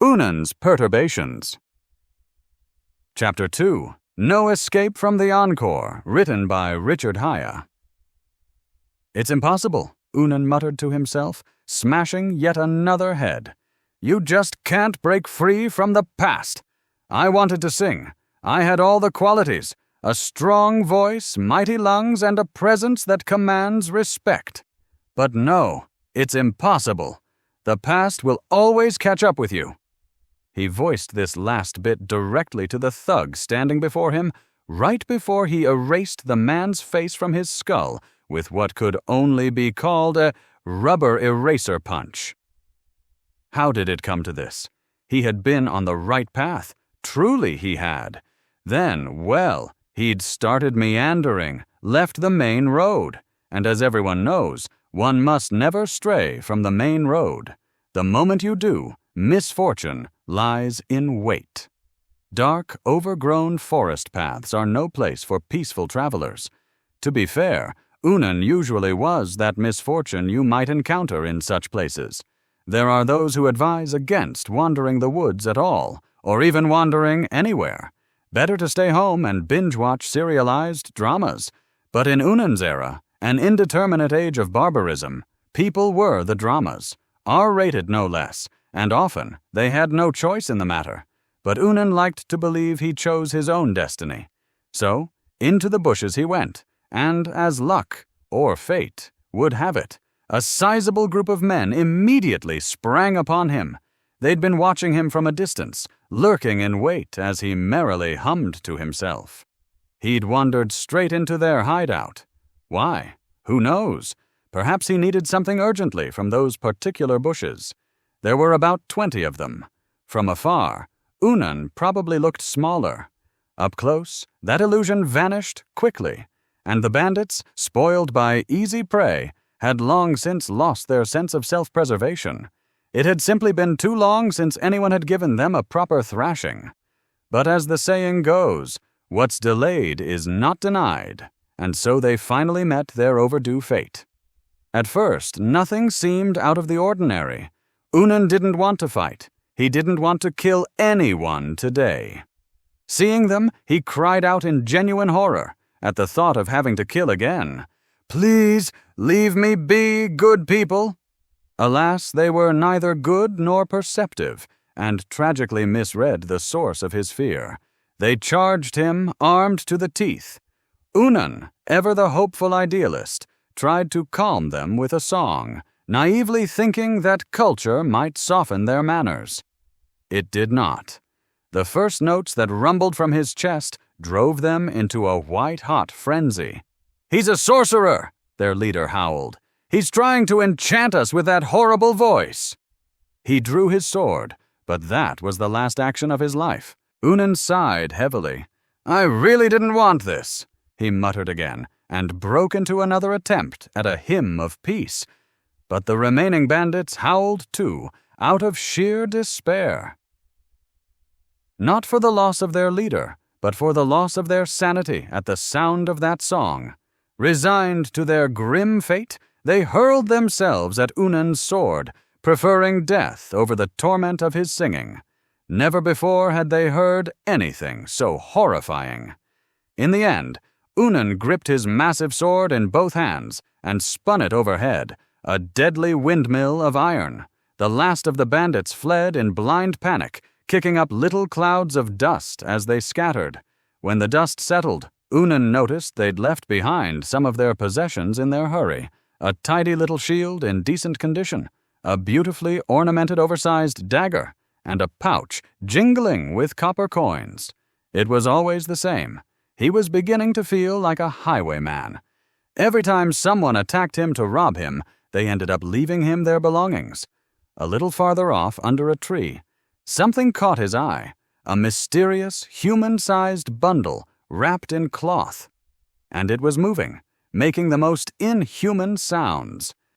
Oonan's Perturbations. Chapter 2. No Escape from the Encore, written by Ryszard Haia. "It's impossible," Oonan muttered to himself, smashing yet another head. "You just can't break free from the past. I wanted to sing. I had all the qualities, a strong voice, mighty lungs, and a presence that commands respect. But no, it's impossible. The past will always catch up with you." He voiced this last bit directly to the thug standing before him, right before he erased the man's face from his skull with what could only be called a rubber eraser punch. How did it come to this? He had been on the right path. Truly he had. Then, well, he'd started meandering, left the main road. And as everyone knows, one must never stray from the main road. The moment you do, misfortune lies in wait. Dark, overgrown forest paths are no place for peaceful travelers. To be fair, Oonan usually was that misfortune you might encounter in such places. There are those who advise against wandering the woods at all, or even wandering anywhere. Better to stay home and binge-watch serialized dramas. But in Oonan's era, an indeterminate age of barbarism, people were the dramas, R-rated no less, and often they had no choice in the matter. But Oonan liked to believe he chose his own destiny. So, into the bushes he went, and as luck, or fate, would have it, a sizable group of men immediately sprang upon him. They'd been watching him from a distance, lurking in wait as he merrily hummed to himself. He'd wandered straight into their hideout. Why? Who knows? Perhaps he needed something urgently from those particular bushes. There were about 20 of them. From afar, Oonan probably looked smaller. Up close, that illusion vanished quickly, and the bandits, spoiled by easy prey, had long since lost their sense of self-preservation. It had simply been too long since anyone had given them a proper thrashing. But as the saying goes, what's delayed is not denied, and so they finally met their overdue fate. At first, nothing seemed out of the ordinary. Oonan didn't want to fight. He didn't want to kill anyone today. Seeing them, he cried out in genuine horror at the thought of having to kill again. "Please, leave me be, good people." Alas, they were neither good nor perceptive, and tragically misread the source of his fear. They charged him, armed to the teeth. Oonan, ever the hopeful idealist, tried to calm them with a song, naively thinking that culture might soften their manners. It did not. The first notes that rumbled from his chest drove them into a white-hot frenzy. "He's a sorcerer!" their leader howled. "He's trying to enchant us with that horrible voice." He drew his sword, but that was the last action of his life. Oonan sighed heavily. "I really didn't want this," he muttered again, and broke into another attempt at a hymn of peace. But the remaining bandits howled too, out of sheer despair. Not for the loss of their leader, but for the loss of their sanity at the sound of that song. Resigned to their grim fate, they hurled themselves at Oonan's sword, preferring death over the torment of his singing. Never before had they heard anything so horrifying. In the end, Oonan gripped his massive sword in both hands and spun it overhead, a deadly windmill of iron. The last of the bandits fled in blind panic, kicking up little clouds of dust as they scattered. When the dust settled, Oonan noticed they'd left behind some of their possessions in their hurry. A tidy little shield in decent condition, a beautifully ornamented oversized dagger, and a pouch jingling with copper coins. It was always the same. He was beginning to feel like a highwayman. Every time someone attacked him to rob him, they ended up leaving him their belongings. A little farther off, under a tree, something caught his eye, a mysterious, human-sized bundle wrapped in cloth. And it was moving, making the most inhuman sounds.